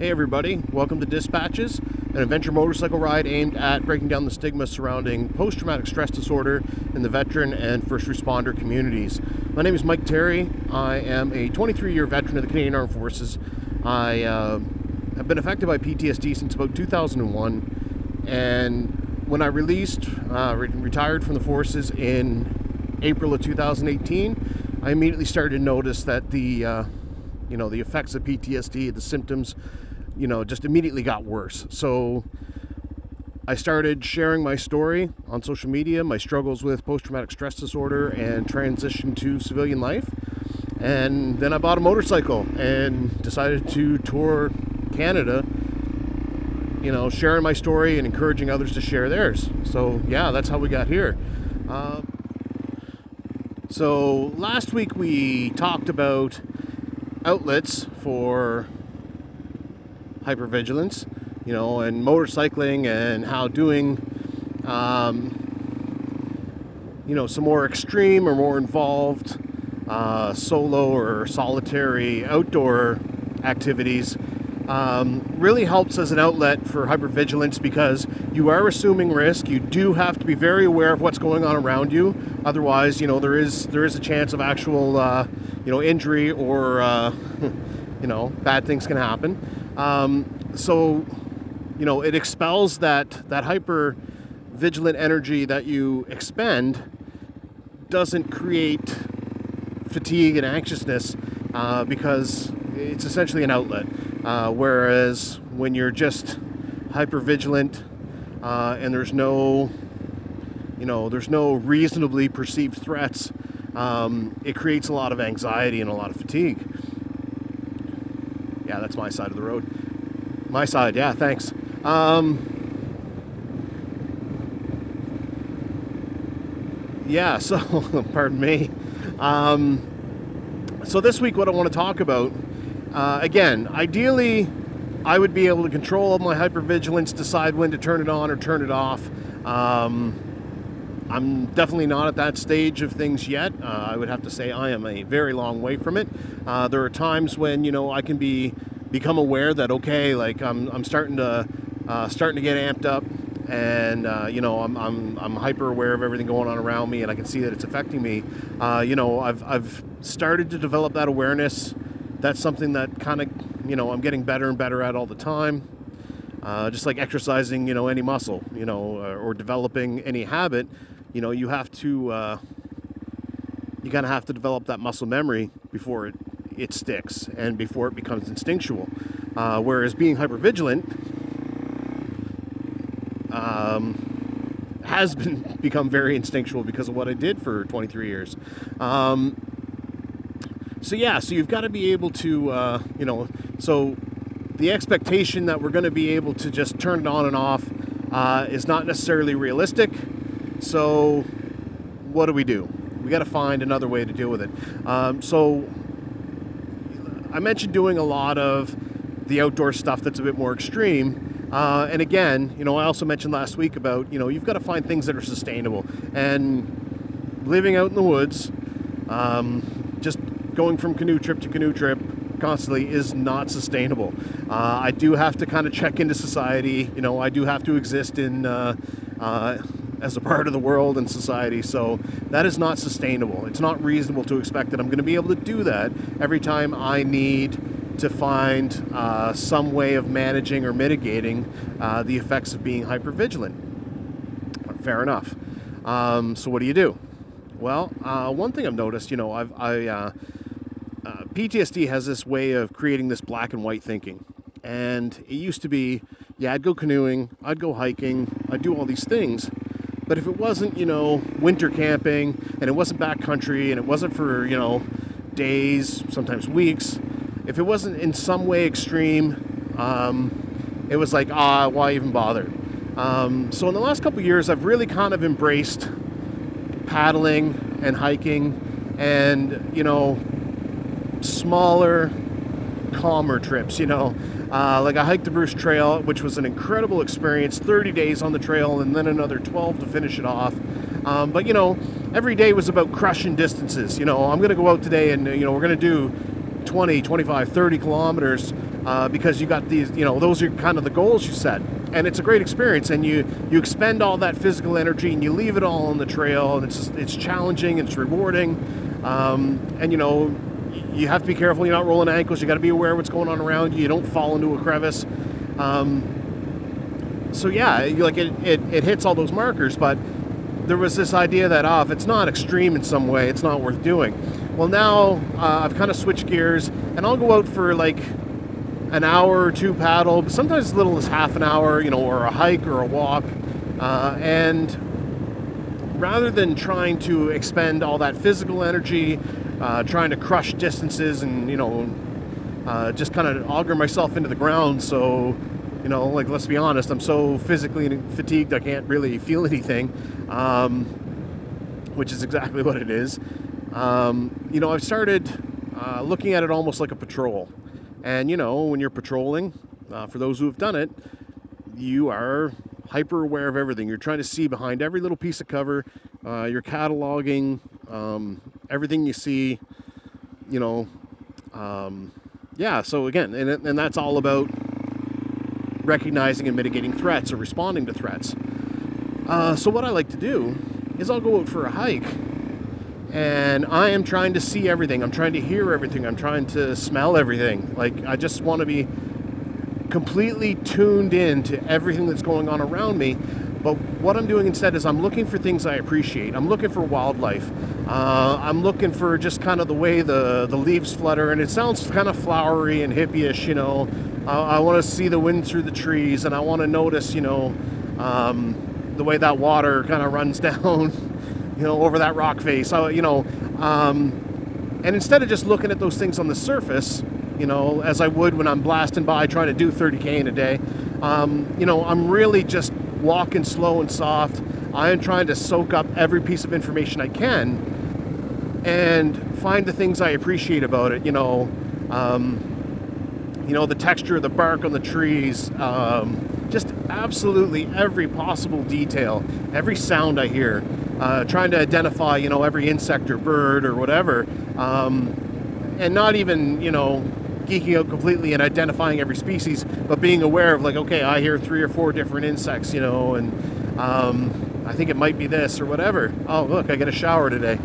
Hey everybody, welcome to Dispatches, an adventure motorcycle ride aimed at breaking down the stigma surrounding post-traumatic stress disorder in the veteran and first responder communities. My name is Mike Terry. I am a 23-year veteran of the Canadian Armed Forces. I have been affected by PTSD since about 2001, and when I retired from the forces in April of 2018, I immediately started to notice that the effects of PTSD, the symptoms, just immediately got worse. So I started sharing my story on social media, my struggles with post-traumatic stress disorder and transition to civilian life. And then I bought a motorcycle and decided to tour Canada, sharing my story and encouraging others to share theirs. So yeah, that's how we got here. So last week we talked about outlets for hypervigilance, and motorcycling, and how doing, some more extreme or more involved solo or solitary outdoor activities really helps as an outlet for hypervigilance, because you are assuming risk. You do have to be very aware of what's going on around you. Otherwise, there is a chance of actual injury or bad things can happen. So it expels that hyper vigilant energy that you expend. Doesn't create fatigue and anxiousness because it's essentially an outlet. Whereas when you're just hyper vigilant and there's no reasonably perceived threats, it creates a lot of anxiety and a lot of fatigue. Yeah, that's my side of the road. My side, yeah, thanks. Yeah, so, pardon me. So this week what I want to talk about, again, ideally, I would be able to control my hypervigilance, decide when to turn it on or turn it off. I'm definitely not at that stage of things yet. I would have to say I am a very long way from it. There are times when I can become aware that I'm starting to get amped up, and I'm hyper aware of everything going on around me, and I can see that it's affecting me. I've started to develop that awareness. That's something that kind of I'm getting better and better at all the time. Just like exercising any muscle, or developing any habit. You have to, you kind of have to develop that muscle memory before it sticks and before it becomes instinctual. Whereas being hypervigilant has become very instinctual because of what I did for 23 years. So you've got to be able to, so the expectation that we're going to be able to just turn it on and off is not necessarily realistic. So what do? We got to find another way to deal with it. So I mentioned doing a lot of the outdoor stuff that's a bit more extreme. And again, I also mentioned last week about, you've got to find things that are sustainable. And living out in the woods, just going from canoe trip to canoe trip constantly is not sustainable. I do have to kind of check into society. I do have to exist in as a part of the world and society, so that is not sustainable. It's not reasonable to expect that I'm going to be able to do that every time I need to find some way of managing or mitigating the effects of being hypervigilant. Fair enough. So what do? Well, one thing I've noticed, PTSD has this way of creating this black and white thinking. And it used to be, I'd go canoeing, I'd go hiking, I'd do all these things. But if it wasn't, winter camping, and it wasn't backcountry, and it wasn't for, days, sometimes weeks, if it wasn't in some way extreme, it was like, why even bother? So in the last couple of years, I've really kind of embraced paddling and hiking and, smaller, calmer trips, like I hiked the Bruce Trail, which was an incredible experience, 30 days on the trail and then another 12 to finish it off. But every day was about crushing distances. I'm going to go out today and, we're going to do 20, 25, 30 kilometers because you got these, you know, those are kind of the goals you set. And it's a great experience, and you expend all that physical energy and you leave it all on the trail, and it's challenging and it's rewarding. And you know, you have to be careful you're not rolling ankles. You got to be aware of what's going on around you. You don't fall into a crevice. So yeah, like it hits all those markers, but there was this idea that if it's not extreme in some way, it's not worth doing. Well, now I've kind of switched gears, and I'll go out for like an hour or two paddle, but sometimes as little as half an hour, you know, or a hike or a walk. And rather than trying to expend all that physical energy, trying to crush distances and, you know, just kind of auger myself into the ground, so, you know, like, let's be honest, I'm so physically fatigued I can't really feel anything, which is exactly what it is. You know, I've started looking at it almost like a patrol. And, you know, when you're patrolling, for those who have done it, you are hyper aware of everything. You're trying to see behind every little piece of cover. You're cataloging everything you see, you know. Yeah, so again, and that's all about recognizing and mitigating threats or responding to threats. So what I like to do is I'll go out for a hike, and I am trying to see everything. I'm trying to hear everything. I'm trying to smell everything. Like, I just want to be completely tuned in to everything that's going on around me. But what I'm doing instead is I'm looking for things I appreciate. I'm looking for wildlife. I'm looking for just kind of the way the leaves flutter, and it sounds kind of flowery and hippie-ish, you know. I want to see the wind through the trees, and I want to notice, you know, the way that water kind of runs down, you know, over that rock face. You know, and instead of just looking at those things on the surface, you know, as I would when I'm blasting by trying to do 30K in a day, you know, I'm really just walking slow and soft. I am trying to soak up every piece of information I can and find the things I appreciate about it. You know, the texture of the bark on the trees, just absolutely every possible detail, every sound I hear, trying to identify, you know, every insect or bird or whatever, and not even, you know, geeking out completely and identifying every species, but being aware of, like, okay, I hear 3 or 4 different insects, you know, and I think it might be this or whatever. Oh, look, I get a shower today.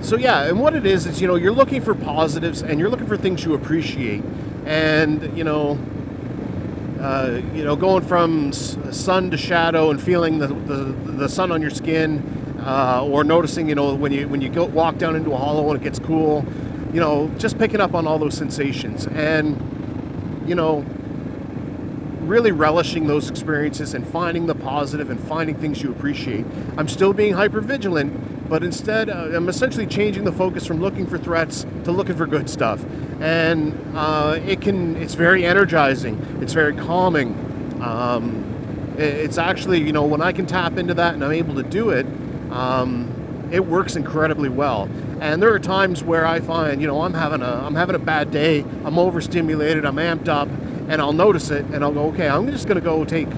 So yeah, and what it is, you know, you're looking for positives and you're looking for things you appreciate. And, you know, going from sun to shadow and feeling the sun on your skin, or noticing, you know, when you go walk down into a hollow and it gets cool, you know, just picking up on all those sensations and, you know, really relishing those experiences and finding the positive and finding things you appreciate. I'm still being hyper vigilant, but instead I'm essentially changing the focus from looking for threats to looking for good stuff. And it's very energizing. It's very calming. It's actually, you know, when I can tap into that and I'm able to do it, it works incredibly well. And there are times where I find, you know, I'm having a bad day, I'm overstimulated, I'm amped up, and I'll notice it and I'll go, okay, I'm just gonna go take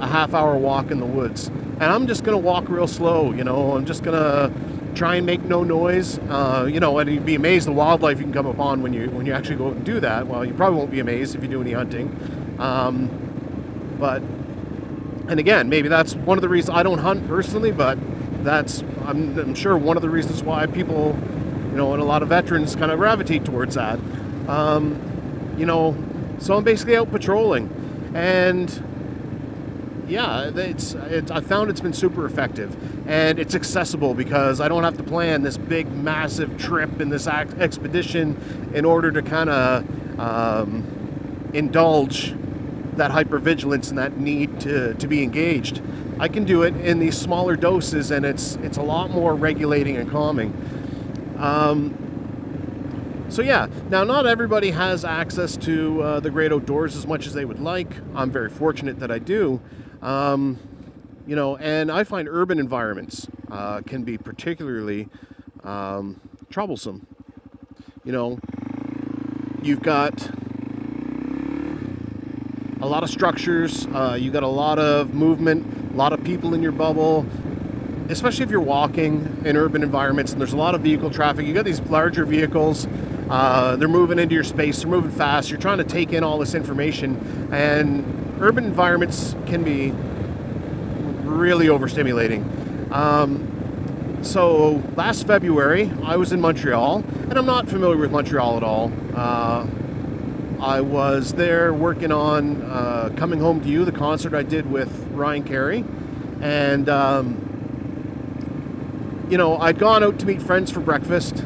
a half-hour walk in the woods. And I'm just gonna walk real slow, you know, I'm just gonna try and make no noise, you know, and you'd be amazed the wildlife you can come upon when you actually go out and do that. Well, you probably won't be amazed if you do any hunting. But, and again, maybe that's one of the reasons I don't hunt personally, but that's, I'm sure, one of the reasons why people, you know, and a lot of veterans kind of gravitate towards that. You know, so I'm basically out patrolling, and yeah, I found it's been super effective, and it's accessible because I don't have to plan this big, massive trip in this expedition in order to kind of indulge that hypervigilance and that need to be engaged. I can do it in these smaller doses, and it's a lot more regulating and calming. So yeah, now not everybody has access to the great outdoors as much as they would like. I'm very fortunate that I do. You know, and I find urban environments can be particularly troublesome. You know, you've got a lot of structures, you got a lot of movement, a lot of people in your bubble. especially if you're walking in urban environments and there's a lot of vehicle traffic, you got these larger vehicles, they're moving into your space, they're moving fast, you're trying to take in all this information, and urban environments can be really overstimulating. So last February, I was in Montreal, and I'm not familiar with Montreal at all. I was there working on Coming Home to You, the concert I did with Ryan Carey, and you know, I'd gone out to meet friends for breakfast,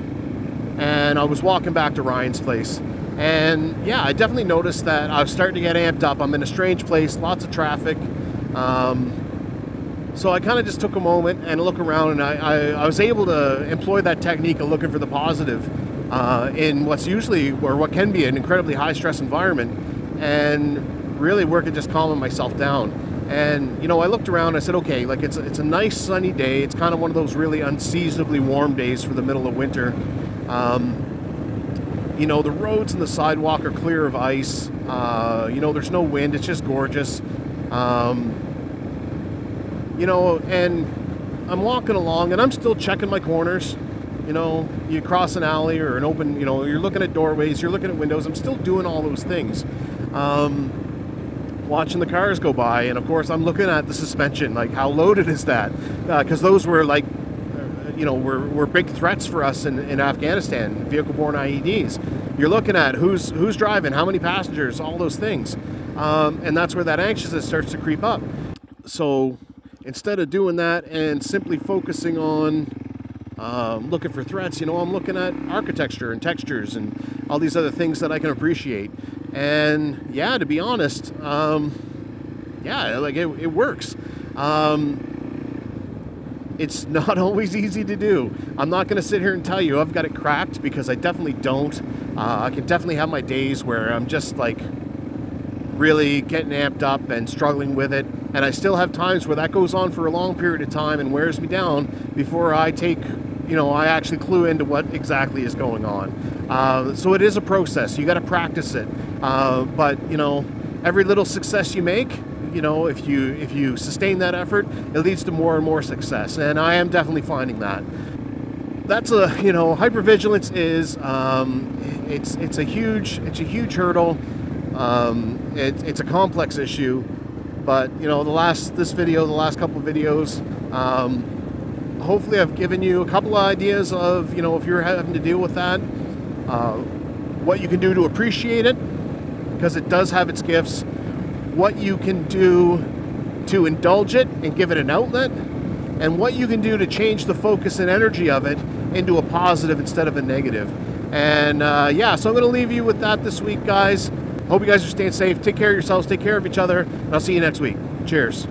and I was walking back to Ryan's place, and yeah, I definitely noticed that I was starting to get amped up. I'm in a strange place, lots of traffic. So I kind of just took a moment and look around, and I was able to employ that technique of looking for the positive in what's usually, or what can be, an incredibly high-stress environment, and really work at just calming myself down. And, you know, I looked around and I said, okay, like it's a nice sunny day. It's kind of one of those really unseasonably warm days for the middle of winter. You know, the roads and the sidewalk are clear of ice. You know, there's no wind. It's just gorgeous. You know, and I'm walking along and I'm still checking my corners. You know, you cross an alley or an open, you know, you're looking at doorways, you're looking at windows. I'm still doing all those things. Watching the cars go by, and of course I'm looking at the suspension, like how loaded is that? Because those were like, you know, were big threats for us in Afghanistan, vehicle-borne IEDs. You're looking at who's driving, how many passengers, all those things. And that's where that anxiousness starts to creep up. So instead of doing that and simply focusing on looking for threats, you know, I'm looking at architecture and textures and all these other things that I can appreciate. And yeah, to be honest, yeah, like it works. It's not always easy to do. I'm not going to sit here and tell you I've got it cracked, because I definitely don't. I can definitely have my days where I'm just like really getting amped up and struggling with it. And I still have times where that goes on for a long period of time and wears me down before I take, you know, I actually clue into what exactly is going on. So it is a process. You got to practice it. But, you know, every little success you make, you know, if you sustain that effort, it leads to more and more success. And I am definitely finding that. That's a, you know, hypervigilance is, it's a huge hurdle. It's a complex issue, but, you know, the last couple of videos, hopefully I've given you a couple of ideas of, you know, if you're having to deal with that, what you can do to appreciate it, because it does have its gifts, what you can do to indulge it and give it an outlet, and what you can do to change the focus and energy of it into a positive instead of a negative. And yeah, so I'm going to leave you with that this week, guys. Hope you guys are staying safe. Take care of yourselves, take care of each other, and I'll see you next week. Cheers.